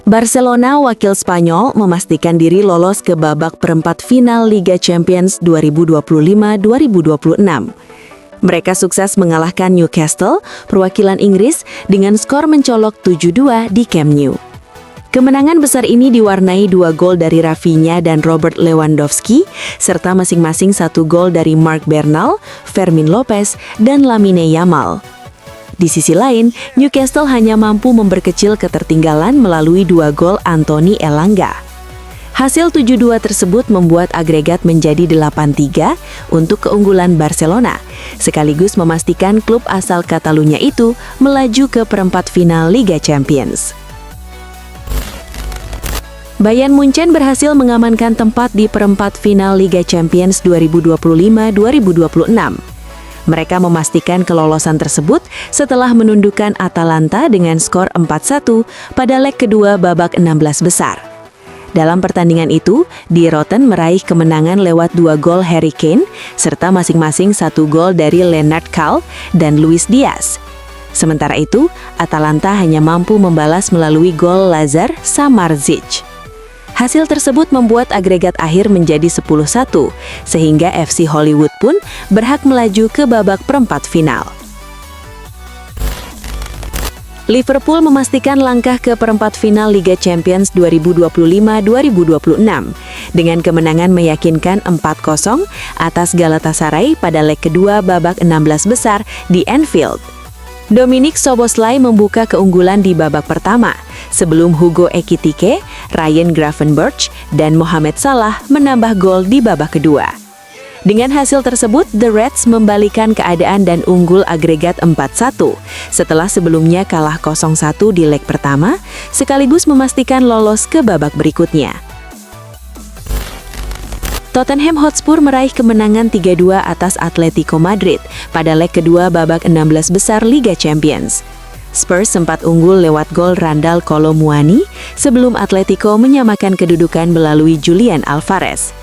Barcelona, wakil Spanyol, memastikan diri lolos ke babak perempat final Liga Champions 2025-2026. Mereka sukses mengalahkan Newcastle, perwakilan Inggris, dengan skor mencolok 7-2 di Camp Nou. Kemenangan besar ini diwarnai 2 gol dari Rafinha dan Robert Lewandowski, serta masing-masing 1 gol dari Marc Bernal, Fermin Lopez, dan Lamine Yamal. Di sisi lain, Newcastle hanya mampu memperkecil ketertinggalan melalui 2 gol Anthony Elanga. Hasil 7-2 tersebut membuat agregat menjadi 8-3 untuk keunggulan Barcelona, sekaligus memastikan klub asal Catalunya itu melaju ke perempat final Liga Champions. Bayern Munchen berhasil mengamankan tempat di perempat final Liga Champions 2025-2026. Mereka memastikan kelolosan tersebut setelah menundukkan Atalanta dengan skor 4-1 pada leg kedua babak 16 besar. Dalam pertandingan itu, Die Roten meraih kemenangan lewat 2 gol Harry Kane, serta masing-masing 1 gol dari Lennart Kalb dan Luis Diaz. Sementara itu, Atalanta hanya mampu membalas melalui gol Lazar Samardzic. Hasil tersebut membuat agregat akhir menjadi 10-1, sehingga FC Hollywood pun berhak melaju ke babak perempat final. Liverpool memastikan langkah ke perempat final Liga Champions 2025-2026 dengan kemenangan meyakinkan 4-0 atas Galatasaray pada leg kedua babak 16 besar di Anfield. Dominic Szoboszlai membuka keunggulan di babak pertama, sebelum Hugo Ekitike, Ryan Gravenberch, dan Mohamed Salah menambah gol di babak kedua. Dengan hasil tersebut, The Reds membalikan keadaan dan unggul agregat 4-1, setelah sebelumnya kalah 0-1 di leg pertama, sekaligus memastikan lolos ke babak berikutnya. Tottenham Hotspur meraih kemenangan 3-2 atas Atletico Madrid pada leg kedua babak 16 besar Liga Champions. Spurs sempat unggul lewat gol Randal Kolo Muani sebelum Atletico menyamakan kedudukan melalui Julian Alvarez.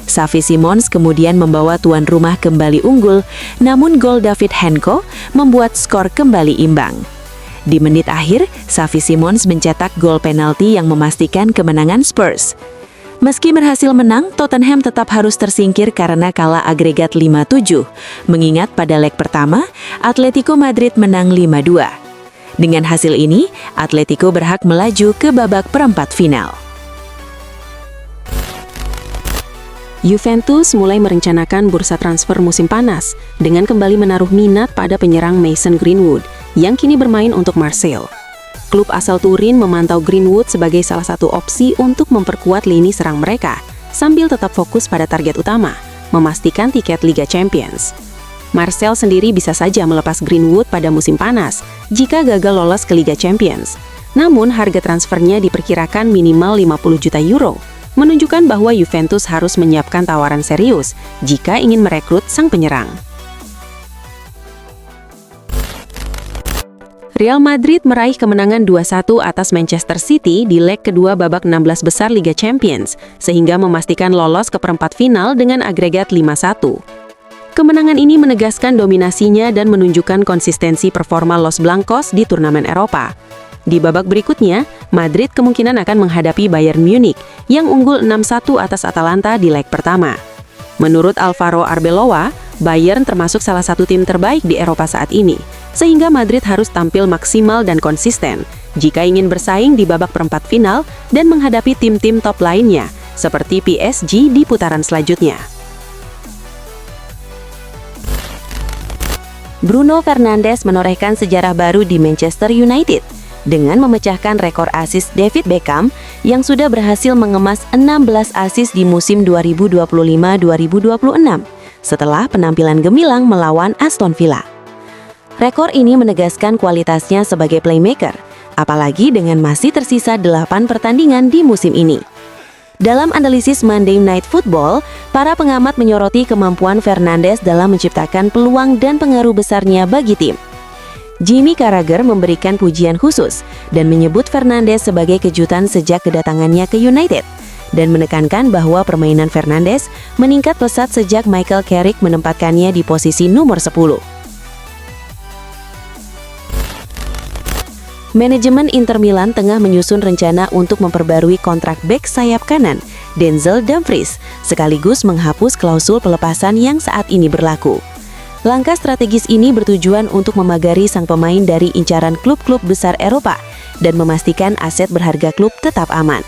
Xavi Simons kemudian membawa tuan rumah kembali unggul, namun gol David Henko membuat skor kembali imbang. Di menit akhir, Xavi Simons mencetak gol penalti yang memastikan kemenangan Spurs. Meski berhasil menang, Tottenham tetap harus tersingkir karena kalah agregat 5-7. Mengingat pada leg pertama, Atletico Madrid menang 5-2. Dengan hasil ini, Atletico berhak melaju ke babak perempat final. Juventus mulai merencanakan bursa transfer musim panas dengan kembali menaruh minat pada penyerang Mason Greenwood yang kini bermain untuk Marseille. Klub asal Turin memantau Greenwood sebagai salah satu opsi untuk memperkuat lini serang mereka, sambil tetap fokus pada target utama, memastikan tiket Liga Champions. Marseille sendiri bisa saja melepas Greenwood pada musim panas jika gagal lolos ke Liga Champions. Namun harga transfernya diperkirakan minimal 50 juta euro, menunjukkan bahwa Juventus harus menyiapkan tawaran serius jika ingin merekrut sang penyerang. Real Madrid meraih kemenangan 2-1 atas Manchester City di leg kedua babak 16 besar Liga Champions, sehingga memastikan lolos ke perempat final dengan agregat 5-1. Kemenangan ini menegaskan dominasinya dan menunjukkan konsistensi performa Los Blancos di turnamen Eropa. Di babak berikutnya, Madrid kemungkinan akan menghadapi Bayern Munich yang unggul 6-1 atas Atalanta di leg pertama. Menurut Alvaro Arbeloa, Bayern termasuk salah satu tim terbaik di Eropa saat ini, sehingga Madrid harus tampil maksimal dan konsisten jika ingin bersaing di babak perempat final dan menghadapi tim-tim top lainnya, seperti PSG di putaran selanjutnya. Bruno Fernandes menorehkan sejarah baru di Manchester United dengan memecahkan rekor assist David Beckham yang sudah berhasil mengemas 16 assist di musim 2025-2026 setelah penampilan gemilang melawan Aston Villa. Rekor ini menegaskan kualitasnya sebagai playmaker, apalagi dengan masih tersisa 8 pertandingan di musim ini. Dalam analisis Monday Night Football, para pengamat menyoroti kemampuan Fernandes dalam menciptakan peluang dan pengaruh besarnya bagi tim. Jimmy Carragher memberikan pujian khusus dan menyebut Fernandes sebagai kejutan sejak kedatangannya ke United dan menekankan bahwa permainan Fernandes meningkat pesat sejak Michael Carrick menempatkannya di posisi nomor 10. Manajemen Inter Milan tengah menyusun rencana untuk memperbarui kontrak bek sayap kanan, Denzel Dumfries, sekaligus menghapus klausul pelepasan yang saat ini berlaku. Langkah strategis ini bertujuan untuk memagari sang pemain dari incaran klub-klub besar Eropa dan memastikan aset berharga klub tetap aman.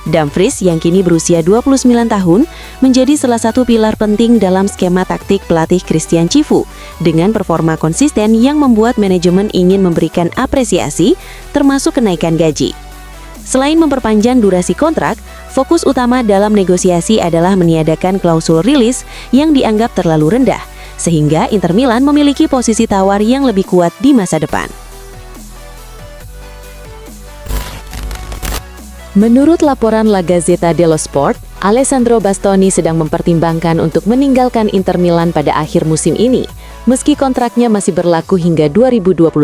Dumfries yang kini berusia 29 tahun menjadi salah satu pilar penting dalam skema taktik pelatih Christian Cifu dengan performa konsisten yang membuat manajemen ingin memberikan apresiasi termasuk kenaikan gaji. Selain memperpanjang durasi kontrak, fokus utama dalam negosiasi adalah meniadakan klausul rilis yang dianggap terlalu rendah sehingga Inter Milan memiliki posisi tawar yang lebih kuat di masa depan. Menurut laporan La Gazzetta dello Sport, Alessandro Bastoni sedang mempertimbangkan untuk meninggalkan Inter Milan pada akhir musim ini, meski kontraknya masih berlaku hingga 2028.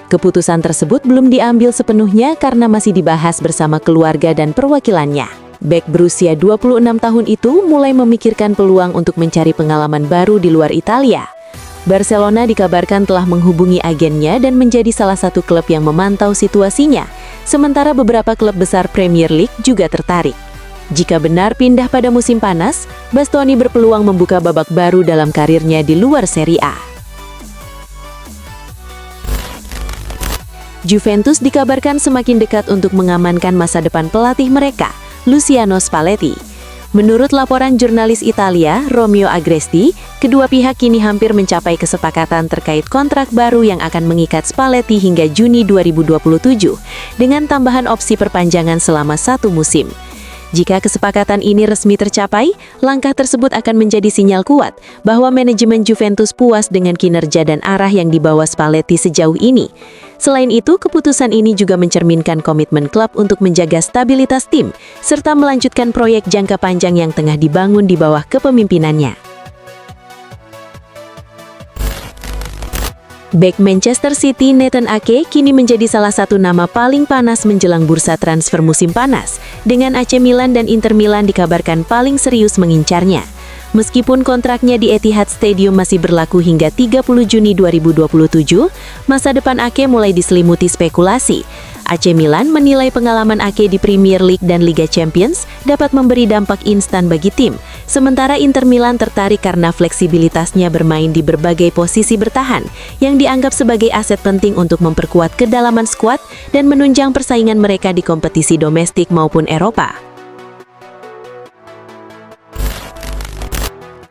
Keputusan tersebut belum diambil sepenuhnya karena masih dibahas bersama keluarga dan perwakilannya. Bek berusia 26 tahun itu mulai memikirkan peluang untuk mencari pengalaman baru di luar Italia. Barcelona dikabarkan telah menghubungi agennya dan menjadi salah satu klub yang memantau situasinya, sementara beberapa klub besar Premier League juga tertarik. Jika benar pindah pada musim panas, Bastoni berpeluang membuka babak baru dalam karirnya di luar Serie A. Juventus dikabarkan semakin dekat untuk mengamankan masa depan pelatih mereka, Luciano Spalletti. Menurut laporan jurnalis Italia, Romeo Agresti, kedua pihak kini hampir mencapai kesepakatan terkait kontrak baru yang akan mengikat Spalletti hingga Juni 2027, dengan tambahan opsi perpanjangan selama 1 musim. Jika kesepakatan ini resmi tercapai, langkah tersebut akan menjadi sinyal kuat bahwa manajemen Juventus puas dengan kinerja dan arah yang dibawa Spalletti sejauh ini. Selain itu, keputusan ini juga mencerminkan komitmen klub untuk menjaga stabilitas tim, serta melanjutkan proyek jangka panjang yang tengah dibangun di bawah kepemimpinannya. Bek Manchester City Nathan Ake kini menjadi salah satu nama paling panas menjelang bursa transfer musim panas, dengan AC Milan dan Inter Milan dikabarkan paling serius mengincarnya. Meskipun kontraknya di Etihad Stadium masih berlaku hingga 30 Juni 2027, masa depan Ake mulai diselimuti spekulasi. AC Milan menilai pengalaman Ake di Premier League dan Liga Champions dapat memberi dampak instan bagi tim, sementara Inter Milan tertarik karena fleksibilitasnya bermain di berbagai posisi bertahan, yang dianggap sebagai aset penting untuk memperkuat kedalaman skuad dan menunjang persaingan mereka di kompetisi domestik maupun Eropa.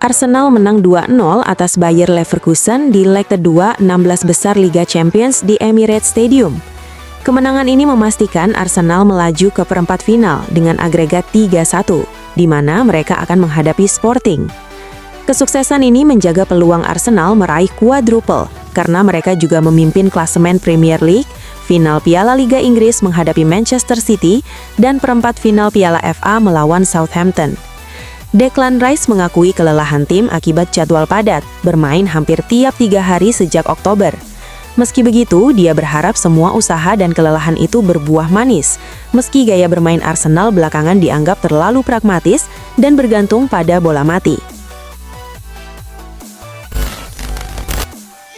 Arsenal menang 2-0 atas Bayer Leverkusen di leg kedua 16 besar Liga Champions di Emirates Stadium. Kemenangan ini memastikan Arsenal melaju ke perempat final dengan agregat 3-1, di mana mereka akan menghadapi Sporting. Kesuksesan ini menjaga peluang Arsenal meraih quadruple, karena mereka juga memimpin klasemen Premier League, final Piala Liga Inggris menghadapi Manchester City, dan perempat final Piala FA melawan Southampton. Declan Rice mengakui kelelahan tim akibat jadwal padat, bermain hampir tiap 3 hari sejak Oktober. Meski begitu, dia berharap semua usaha dan kelelahan itu berbuah manis, meski gaya bermain Arsenal belakangan dianggap terlalu pragmatis dan bergantung pada bola mati.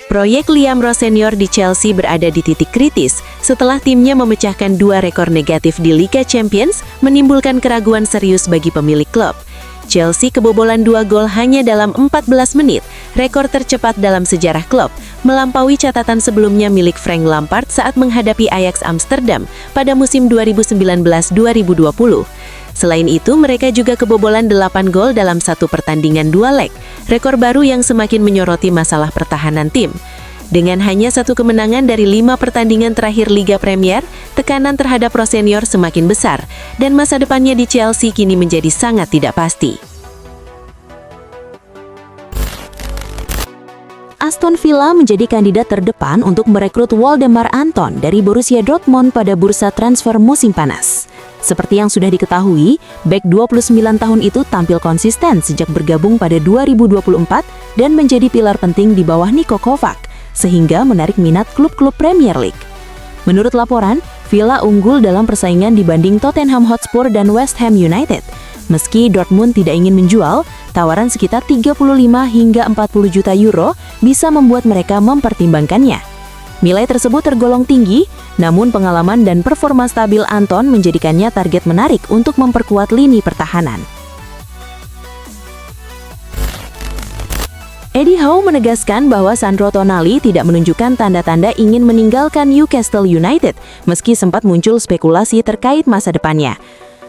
Proyek Liam Rowe senior di Chelsea berada di titik kritis setelah timnya memecahkan 2 rekor negatif di Liga Champions, menimbulkan keraguan serius bagi pemilik klub. Chelsea kebobolan 2 gol hanya dalam 14 menit, rekor tercepat dalam sejarah klub, melampaui catatan sebelumnya milik Frank Lampard saat menghadapi Ajax Amsterdam pada musim 2019-2020. Selain itu, mereka juga kebobolan 8 gol dalam 1 pertandingan 2 leg, rekor baru yang semakin menyoroti masalah pertahanan tim. Dengan hanya 1 kemenangan dari 5 pertandingan terakhir Liga Premier, tekanan terhadap Rowe senior semakin besar, dan masa depannya di Chelsea kini menjadi sangat tidak pasti. Aston Villa menjadi kandidat terdepan untuk merekrut Waldemar Anton dari Borussia Dortmund pada bursa transfer musim panas. Seperti yang sudah diketahui, bek 29 tahun itu tampil konsisten sejak bergabung pada 2024 dan menjadi pilar penting di bawah Niko Kovac, sehingga menarik minat klub-klub Premier League. Menurut laporan, Villa unggul dalam persaingan dibanding Tottenham Hotspur dan West Ham United. Meski Dortmund tidak ingin menjual, tawaran sekitar 35 hingga 40 juta euro bisa membuat mereka mempertimbangkannya. Nilai tersebut tergolong tinggi, namun pengalaman dan performa stabil Anton menjadikannya target menarik untuk memperkuat lini pertahanan. Eddie Howe menegaskan bahwa Sandro Tonali tidak menunjukkan tanda-tanda ingin meninggalkan Newcastle United, meski sempat muncul spekulasi terkait masa depannya.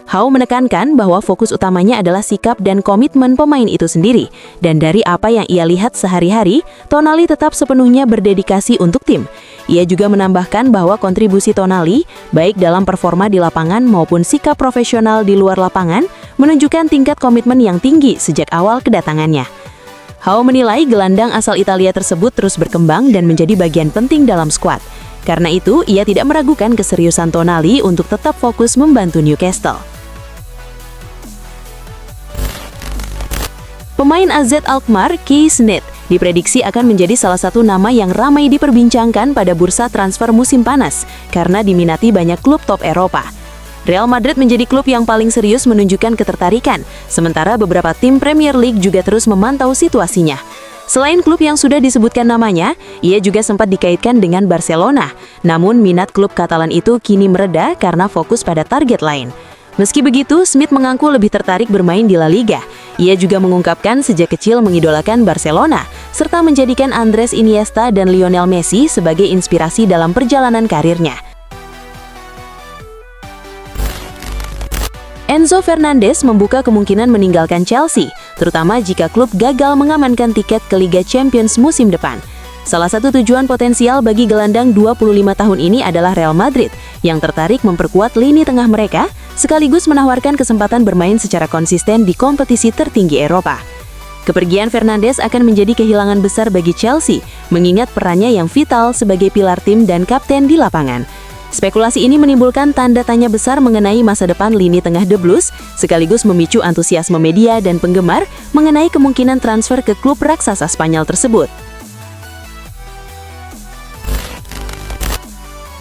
Howe menekankan bahwa fokus utamanya adalah sikap dan komitmen pemain itu sendiri, dan dari apa yang ia lihat sehari-hari, Tonali tetap sepenuhnya berdedikasi untuk tim. Ia juga menambahkan bahwa kontribusi Tonali, baik dalam performa di lapangan maupun sikap profesional di luar lapangan, menunjukkan tingkat komitmen yang tinggi sejak awal kedatangannya. Howe menilai gelandang asal Italia tersebut terus berkembang dan menjadi bagian penting dalam skuad. Karena itu, ia tidak meragukan keseriusan Tonali untuk tetap fokus membantu Newcastle. Pemain AZ Alkmaar, Kees Smit, diprediksi akan menjadi salah satu nama yang ramai diperbincangkan pada bursa transfer musim panas karena diminati banyak klub top Eropa. Real Madrid menjadi klub yang paling serius menunjukkan ketertarikan, sementara beberapa tim Premier League juga terus memantau situasinya. Selain klub yang sudah disebutkan namanya, ia juga sempat dikaitkan dengan Barcelona. Namun minat klub Katalan itu kini mereda karena fokus pada target lain. Meski begitu, Smit mengaku lebih tertarik bermain di La Liga. Ia juga mengungkapkan sejak kecil mengidolakan Barcelona, serta menjadikan Andres Iniesta dan Lionel Messi sebagai inspirasi dalam perjalanan karirnya. Enzo Fernandez membuka kemungkinan meninggalkan Chelsea, terutama jika klub gagal mengamankan tiket ke Liga Champions musim depan. Salah satu tujuan potensial bagi gelandang 25 tahun ini adalah Real Madrid, yang tertarik memperkuat lini tengah mereka, sekaligus menawarkan kesempatan bermain secara konsisten di kompetisi tertinggi Eropa. Kepergian Fernandes akan menjadi kehilangan besar bagi Chelsea, mengingat perannya yang vital sebagai pilar tim dan kapten di lapangan. Spekulasi ini menimbulkan tanda tanya besar mengenai masa depan lini tengah The Blues, sekaligus memicu antusiasme media dan penggemar mengenai kemungkinan transfer ke klub raksasa Spanyol tersebut.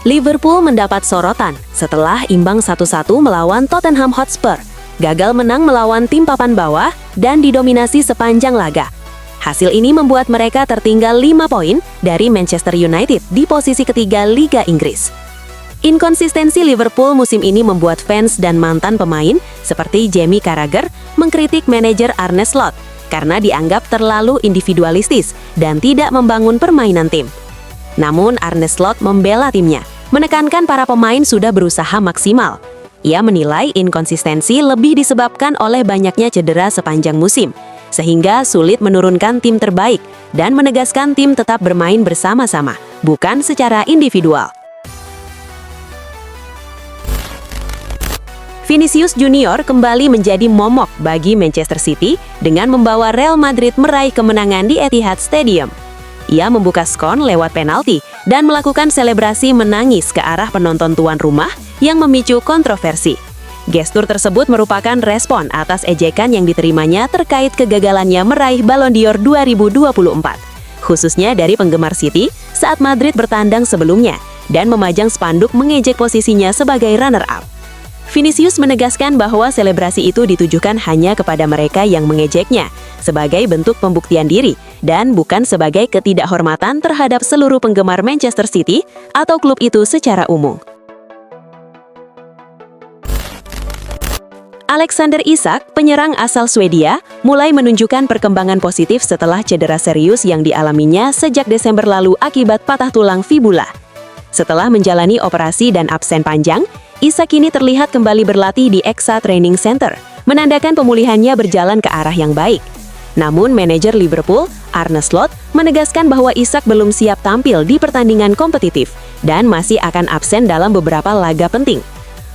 Liverpool mendapat sorotan setelah imbang 1-1 melawan Tottenham Hotspur, gagal menang melawan tim papan bawah, dan didominasi sepanjang laga. Hasil ini membuat mereka tertinggal 5 poin dari Manchester United di posisi ketiga Liga Inggris. Inkonsistensi Liverpool musim ini membuat fans dan mantan pemain seperti Jamie Carragher mengkritik manajer Arne Slot karena dianggap terlalu individualistis dan tidak membangun permainan tim. Namun Arne Slot membela timnya, menekankan para pemain sudah berusaha maksimal. Ia menilai inkonsistensi lebih disebabkan oleh banyaknya cedera sepanjang musim, sehingga sulit menurunkan tim terbaik dan menegaskan tim tetap bermain bersama-sama, bukan secara individual. Vinicius Junior kembali menjadi momok bagi Manchester City dengan membawa Real Madrid meraih kemenangan di Etihad Stadium. Ia membuka skon lewat penalti dan melakukan selebrasi menangis ke arah penonton tuan rumah yang memicu kontroversi. Gestur tersebut merupakan respon atas ejekan yang diterimanya terkait kegagalannya meraih Ballon d'Or 2024, khususnya dari penggemar City saat Madrid bertandang sebelumnya dan memajang spanduk mengejek posisinya sebagai runner-up. Vinicius menegaskan bahwa selebrasi itu ditujukan hanya kepada mereka yang mengejeknya, sebagai bentuk pembuktian diri, dan bukan sebagai ketidakhormatan terhadap seluruh penggemar Manchester City atau klub itu secara umum. Alexander Isak, penyerang asal Swedia, mulai menunjukkan perkembangan positif setelah cedera serius yang dialaminya sejak Desember lalu akibat patah tulang fibula. Setelah menjalani operasi dan absen panjang, Isak kini terlihat kembali berlatih di Exa Training Center, menandakan pemulihannya berjalan ke arah yang baik. Namun, manajer Liverpool, Arne Slot, menegaskan bahwa Isak belum siap tampil di pertandingan kompetitif dan masih akan absen dalam beberapa laga penting.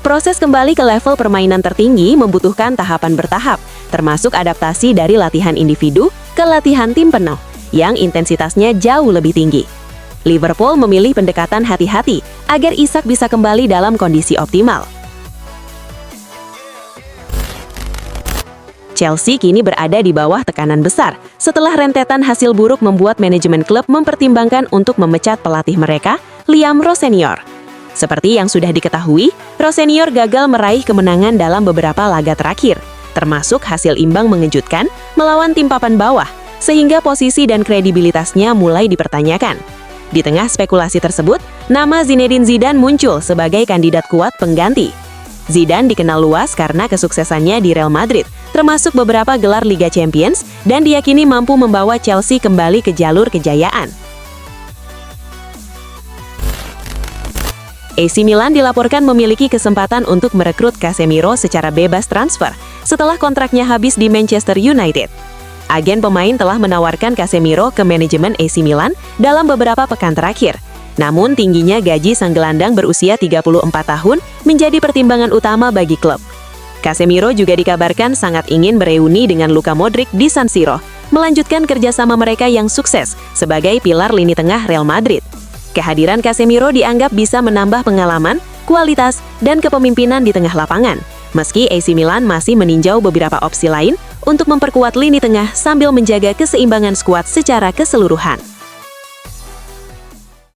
Proses kembali ke level permainan tertinggi membutuhkan tahapan bertahap, termasuk adaptasi dari latihan individu ke latihan tim penuh, yang intensitasnya jauh lebih tinggi. Liverpool memilih pendekatan hati-hati agar Isak bisa kembali dalam kondisi optimal. Chelsea kini berada di bawah tekanan besar setelah rentetan hasil buruk membuat manajemen klub mempertimbangkan untuk memecat pelatih mereka, Liam Rossenior. Seperti yang sudah diketahui, Rossenior gagal meraih kemenangan dalam beberapa laga terakhir, termasuk hasil imbang mengejutkan melawan tim papan bawah, sehingga posisi dan kredibilitasnya mulai dipertanyakan. Di tengah spekulasi tersebut, nama Zinedine Zidane muncul sebagai kandidat kuat pengganti. Zidane dikenal luas karena kesuksesannya di Real Madrid, termasuk beberapa gelar Liga Champions, dan diyakini mampu membawa Chelsea kembali ke jalur kejayaan. AC Milan dilaporkan memiliki kesempatan untuk merekrut Casemiro secara bebas transfer setelah kontraknya habis di Manchester United. Agen pemain telah menawarkan Casemiro ke manajemen AC Milan dalam beberapa pekan terakhir. Namun tingginya gaji sang gelandang berusia 34 tahun menjadi pertimbangan utama bagi klub. Casemiro juga dikabarkan sangat ingin bereuni dengan Luka Modric di San Siro, melanjutkan kerjasama mereka yang sukses sebagai pilar lini tengah Real Madrid. Kehadiran Casemiro dianggap bisa menambah pengalaman, kualitas, dan kepemimpinan di tengah lapangan, meski AC Milan masih meninjau beberapa opsi lain untuk memperkuat lini tengah sambil menjaga keseimbangan skuad secara keseluruhan.